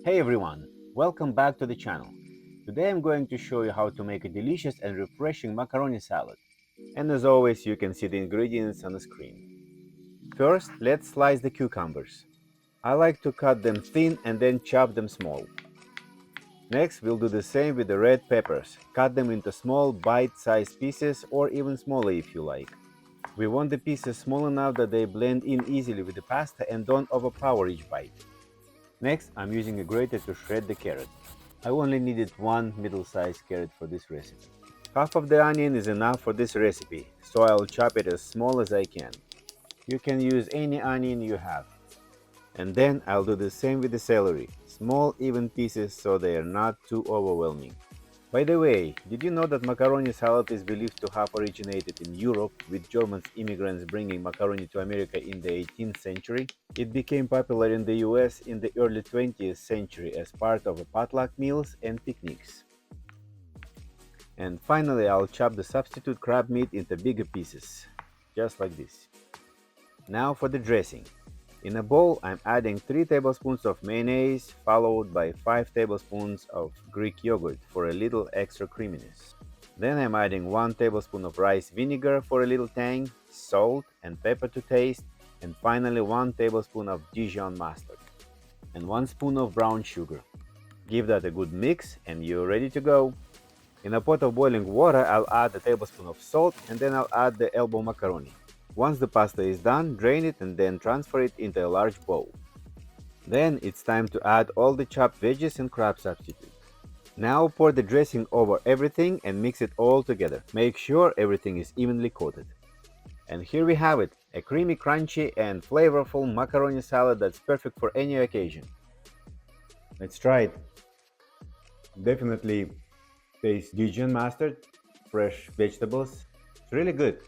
Hey everyone, welcome back to the channel. Today I'm going to show you how to make a delicious and refreshing macaroni salad. And as always, you can see the ingredients on the screen. First, let's slice the cucumbers. I like to cut them thin and then chop them small. Next, we'll do the same with the red peppers. Cut them into small bite-sized pieces or even smaller if you like. We want the pieces small enough that they blend in easily with the pasta and don't overpower each bite. Next, I'm using a grater to shred the carrot. I only needed one middle-sized carrot for this recipe. Half of the onion is enough for this recipe, so I'll chop it as small as I can. You can use any onion you have. And then I'll do the same with the celery, small even pieces so they are not too overwhelming. By the way, did you know that macaroni salad is believed to have originated in Europe, with German immigrants bringing macaroni to America in the 18th century? It became popular in the US in the early 20th century as part of potluck meals and picnics. And finally, I'll chop the substitute crab meat into bigger pieces, just like this. Now for the dressing. In a bowl, I'm adding 3 tablespoons of mayonnaise, followed by 5 tablespoons of Greek yogurt for a little extra creaminess. Then I'm adding 1 tablespoon of rice vinegar for a little tang, salt and pepper to taste, and finally 1 tablespoon of Dijon mustard, and 1 spoon of brown sugar. Give that a good mix and you're ready to go. In a pot of boiling water, I'll add a tablespoon of salt and then I'll add the elbow macaroni. Once the pasta is done, drain it and then transfer it into a large bowl. Then it's time to add all the chopped veggies and crab substitute. Now pour the dressing over everything and mix it all together. Make sure everything is evenly coated. And here we have it, a creamy, crunchy and flavorful macaroni salad that's perfect for any occasion. Let's try it. Definitely tastes Dijon mustard, fresh vegetables. It's really good.